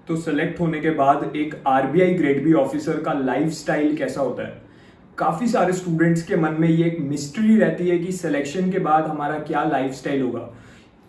तो सेलेक्ट होने के बाद एक आरबीआई ग्रेड बी ऑफिसर का लाइफस्टाइल कैसा होता है। काफी सारे स्टूडेंट्स के मन में ये एक मिस्ट्री रहती है कि सिलेक्शन के बाद हमारा क्या लाइफस्टाइल होगा।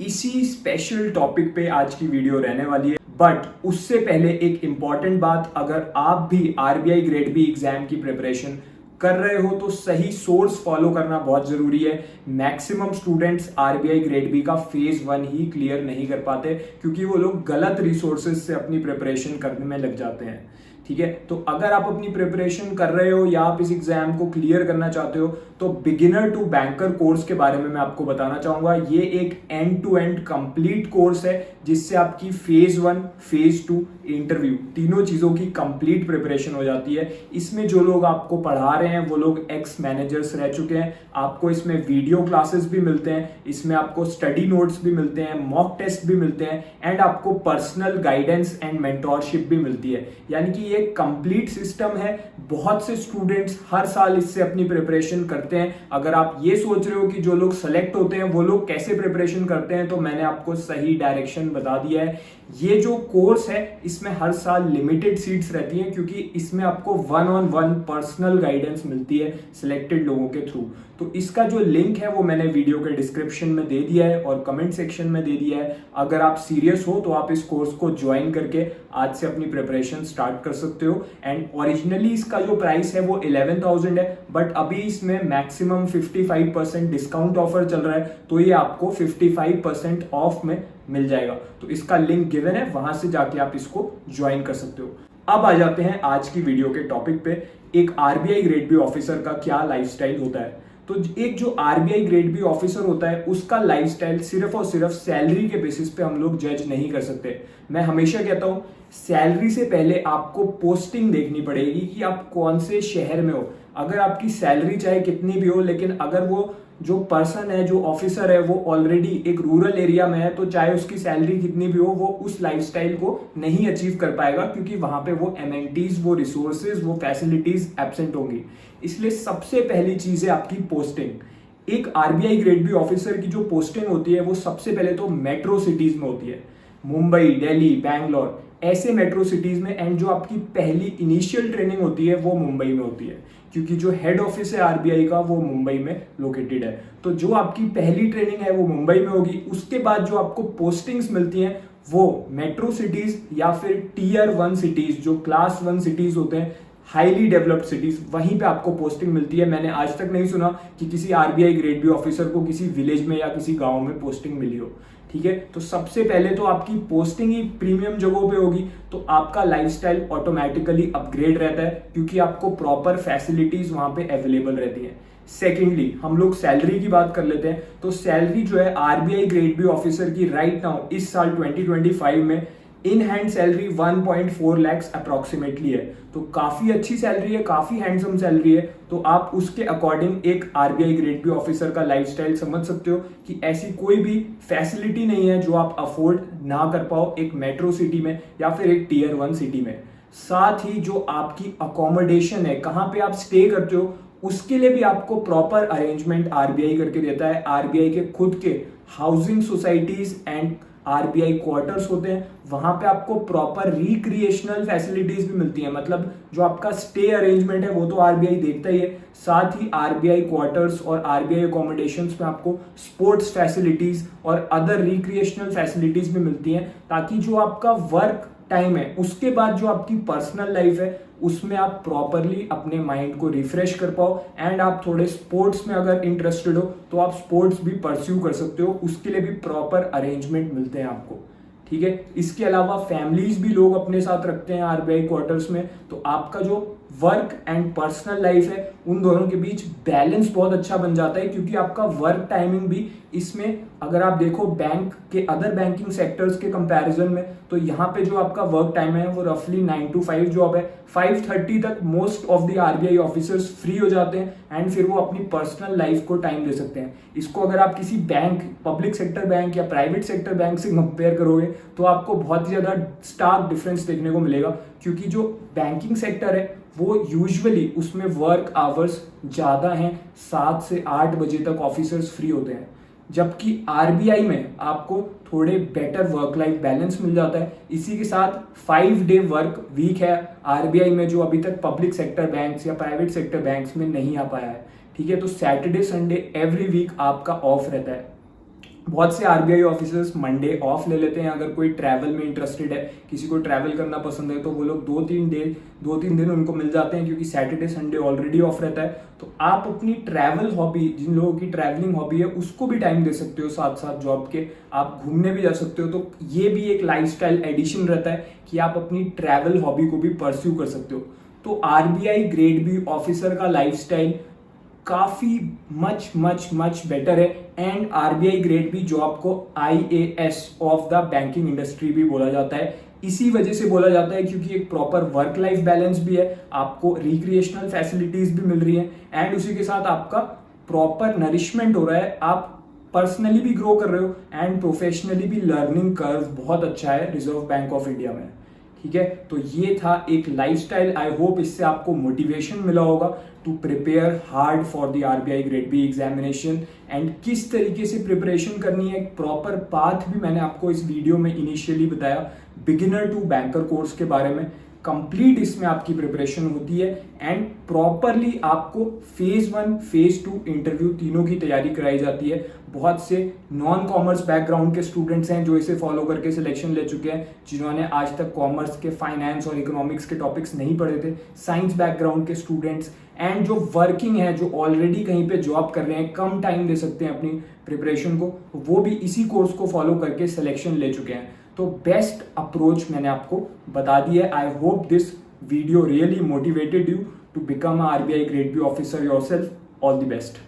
इसी स्पेशल टॉपिक पे आज की वीडियो रहने वाली है। बट उससे पहले एक इंपॉर्टेंट बात, अगर आप भी आरबीआई ग्रेड बी एग्जाम की प्रिपरेशन कर रहे हो तो सही सोर्स फॉलो करना बहुत जरूरी है। Maximum students RBI grade B का फेज 1 ही क्लियर नहीं कर पाते क्योंकि वो लोग गलत रिसोर्सेज से अपनी प्रिपरेशन करने में लग जाते हैं। ठीक है, तो अगर आप अपनी प्रिपरेशन कर रहे हो या आप इस एग्जाम को क्लियर करना चाहते हो तो बिगिनर टू बैंकर कोर्स के बारे में मैं आपको बताना चाहूंगा। ये एक end to end complete course है जिससे आपकी फेज 1, फेज 2, इंटरव्यू तीनों चीजों की कंप्लीट प्रिपरेशन हो जाती है। इसमें जो लोग आपको पढ़ा रहे हैं वो लोग एक्स मैनेजर्स रह चुके हैं। आपको इसमें वीडियो क्लासेस भी मिलते हैं, इसमें आपको स्टडी नोट्स भी मिलते हैं, मॉक टेस्ट भी मिलते हैं एंड आपको पर्सनल गाइडेंस एंड मेंटोरशिप भी मिलती है। यानी कि ये कंप्लीट सिस्टम है। बहुत से स्टूडेंट्स हर साल इससे अपनी प्रिपरेशन करते हैं। अगर आप ये सोच रहे हो कि जो लोग सेलेक्ट होते हैं वो लोग कैसे प्रिपरेशन करते हैं तो मैंने आपको सही डायरेक्शन बता दिया है। ये जो कोर्स है इसमें हर साल लिमिटेड सीट्स रहती हैं क्योंकि इसमें आपको 1-on-1 पर्सनल गाइडेंस मिलती है सिलेक्टेड लोगों के थ्रू। तो इसका जो लिंक है वो मैंने वीडियो के डिस्क्रिप्शन में दे दिया है और कमेंट सेक्शन में दे दिया है। अगर आप सीरियस हो तो आप इस कोर्स को ज्वाइन करके आज से अपनी प्रिपरेशन स्टार्ट कर सकते हो। एंड ओरिजिनली इसका जो प्राइस है वो 11,000 है, बट अभी इसमें मैक्सिमम 55% डिस्काउंट ऑफर चल रहा है तो ये आपको 55% ऑफ में मिल जाएगा। तो इसका लिंक गिवन है, वहां से जाके आप इसको ज्वाइन कर सकते हो। अब आ जाते हैं आज की वीडियो के टॉपिक पे। एक आरबीआई ग्रेड बी ऑफिसर का क्या लाइफस्टाइल होता है। तो एक जो आरबीआई ग्रेड बी ऑफिसर होता है उसका लाइफस्टाइल सिर्फ और सिर्फ सैलरी के बेसिस पे हम लोग जज नहीं कर सकते। मैं हमेशा कहता हूं सैलरी से पहले आपको पोस्टिंग देखनी पड़ेगी कि आप कौन से शहर में हो। अगर आपकी सैलरी चाहे कितनी भी हो लेकिन अगर वो जो पर्सन है, जो ऑफिसर है, वो ऑलरेडी एक रूरल एरिया में है तो चाहे उसकी सैलरी कितनी भी हो वो उस लाइफस्टाइल को नहीं अचीव कर पाएगा क्योंकि वहां पे वो एमेनिटीज, वो रिसोर्सेज, वो फैसिलिटीज एब्सेंट होंगी। इसलिए सबसे पहली चीज है आपकी पोस्टिंग। एक आरबीआई ग्रेड बी ऑफिसर की जो पोस्टिंग होती है वो सबसे पहले तो मेट्रो सिटीज में होती है। मुंबई, दिल्ली, बैंगलोर, ऐसे मेट्रो सिटीज में। एंड जो आपकी पहली इनिशियल ट्रेनिंग होती है वो मुंबई में होती है क्योंकि जो हेड ऑफिस है आरबीआई का वो मुंबई में लोकेटेड है। तो जो आपकी पहली ट्रेनिंग है वो मुंबई में होगी। उसके बाद जो आपको पोस्टिंग्स मिलती हैं वो मेट्रो सिटीज या फिर टीयर 1 सिटीज, जो क्लास 1 सिटीज होते हैं, हाईली डेवलप्ड सिटीज, वहीं पे आपको पोस्टिंग मिलती है। मैंने आज तक नहीं सुना कि किसी आरबीआई ग्रेड बी ऑफिसर को किसी विलेज में या किसी गांव में पोस्टिंग मिली हो। ठीक है, तो सबसे पहले तो आपकी पोस्टिंग ही प्रीमियम जगहों पे होगी तो आपका लाइफस्टाइल ऑटोमेटिकली अपग्रेड रहता है क्योंकि आपको प्रॉपर फैसिलिटीज वहां पे अवेलेबल रहती हैं। सेकेंडली हम लोग सैलरी की बात कर लेते हैं। तो सैलरी जो है आरबीआई ग्रेड बी ऑफिसर की राइट नाउ इस साल 2025 में in hand salary 1.4 lakhs approximately है। तो काफी अच्छी सैलरी है, काफी हैंडसम सैलरी है। तो आप उसके अकॉर्डिंग एक आरबीआई ग्रेड बी ऑफिसर का लाइफस्टाइल समझ सकते हो कि ऐसी कोई भी फैसिलिटी नहीं है जो आप अफोर्ड ना कर पाओ एक मेट्रो सिटी में या फिर एक टीयर 1 सिटी में। साथ ही जो आपकी अकोमोडेशन है, कहाँ पे आप स्टे करते हो, उसके लिए भी आपको प्रॉपर अरेंजमेंट आरबीआई करके देता है। आरबीआई के खुद के housing societies and RBI quarters होते हैं, वहां पे आपको प्रॉपर रिक्रिएशनल फैसिलिटीज भी मिलती हैं। मतलब जो आपका स्टे अरेंजमेंट है वो तो आरबीआई देखता ही है, साथ ही आरबीआई क्वार्टर्स और आरबीआई अकोमोडेशंस में आपको स्पोर्ट्स फैसिलिटीज और अदर रिक्रिएशनल फैसिलिटीज भी मिलती हैं ताकि जो आपका वर्क टाइम है उसके बाद जो आपकी पर्सनल लाइफ है उसमें आप प्रॉपरली अपने माइंड को रिफ्रेश कर पाओ। एंड आप थोड़े स्पोर्ट्स में अगर इंटरेस्टेड हो तो आप स्पोर्ट्स भी परस्यू कर सकते हो, उसके लिए भी प्रॉपर अरेंजमेंट मिलते हैं आपको। ठीक है, इसके अलावा फैमिलीज भी लोग अपने साथ रखते हैं आरबीआई क्वार्टर्स में। तो आपका जो वर्क एंड पर्सनल लाइफ है उन दोनों के बीच बैलेंस बहुत अच्छा बन जाता है क्योंकि आपका वर्क टाइमिंग भी इसमें अगर आप देखो बैंक के अदर बैंकिंग सेक्टर्स के कंपैरिजन में तो यहाँ पे जो आपका वर्क टाइम है वो रफली 9 to 5 जॉब है। 5:30 तक most of the RBI officers free हो जाते हैं एंड फिर वो अपनी पर्सनल लाइफ को टाइम दे सकते हैं। इसको अगर आप किसी बैंक, पब्लिक सेक्टर बैंक या प्राइवेट सेक्टर बैंक से कंपेयर करोगे तो आपको बहुत ही ज्यादा स्टार्क डिफरेंस देखने को मिलेगा क्योंकि जो बैंकिंग सेक्टर है वो यूजुअली उसमें वर्क आवर्स ज्यादा हैं, 7 से 8 बजे तक ऑफिसर्स फ्री होते हैं। जबकि आरबीआई में आपको थोड़े बेटर वर्क लाइफ बैलेंस मिल जाता है। इसी के साथ 5 डे वर्क वीक है आरबीआई में, जो अभी तक पब्लिक सेक्टर बैंक्स या प्राइवेट सेक्टर बैंक्स में नहीं आ पाया है। ठीक है, तो सैटरडे संडे एवरी वीक आपका ऑफ रहता है। बहुत से आरबीआई ऑफिसर्स मंडे ऑफ ले लेते हैं। अगर कोई ट्रैवल में इंटरेस्टेड है, किसी को ट्रैवल करना पसंद है, तो वो लोग 2-3 दिन उनको मिल जाते हैं, क्योंकि सैटरडे संडे ऑलरेडी ऑफ रहता है। तो आप अपनी ट्रैवल हॉबी, जिन लोगों की ट्रैवलिंग हॉबी है, उसको भी टाइम दे सकते हो। साथ साथ जॉब के आप घूमने भी जा सकते हो। तो ये भी एक लाइफस्टाइल एडिशन रहता है कि आप अपनी ट्रैवल हॉबी को भी परस्यू कर सकते हो। तो आरबीआई ग्रेड बी ऑफिसर का लाइफस्टाइल काफी मच बेटर है। And RBI grade B job को IAS of the banking industry भी बोला जाता है। इसी वजह से बोला जाता है क्योंकि एक प्रॉपर वर्क लाइफ बैलेंस भी है, आपको रिक्रिएशनल फैसिलिटीज भी मिल रही है, एंड उसी के साथ आपका प्रॉपर नरिशमेंट हो रहा है। आप पर्सनली भी ग्रो कर रहे हो एंड प्रोफेशनली भी लर्निंग कर्व बहुत अच्छा है रिजर्व बैंक ऑफ इंडिया में। ठीक है, तो ये था एक लाइफस्टाइल। आई होप इससे आपको मोटिवेशन मिला होगा to prepare hard for the RBI grade B examination. And किस तरीके से प्रिपरेशन करनी है, एक प्रॉपर पाथ भी मैंने आपको इस वीडियो में इनिशियली बताया, बिगिनर टू बैंकर कोर्स के बारे में। कंप्लीट इसमें आपकी प्रिपरेशन होती है एंड प्रॉपरली आपको फेज 1 फेज 2 इंटरव्यू तीनों की तैयारी कराई जाती है। बहुत से नॉन कॉमर्स बैकग्राउंड के स्टूडेंट्स हैं जो इसे फॉलो करके सिलेक्शन ले चुके हैं, जिन्होंने आज तक कॉमर्स के फाइनेंस और इकोनॉमिक्स के टॉपिक्स नहीं पढ़े थे। साइंस बैकग्राउंड के स्टूडेंट्स एंड जो वर्किंग है, जो ऑलरेडी कहीं पे जॉब कर रहे हैं, कम टाइम दे सकते हैं अपनी प्रिपरेशन को, वो भी इसी कोर्स को फॉलो करके सिलेक्शन ले चुके हैं। तो बेस्ट अप्रोच मैंने आपको बता दी है। I hope this video really motivated you to become a RBI grade B officer yourself. All the best.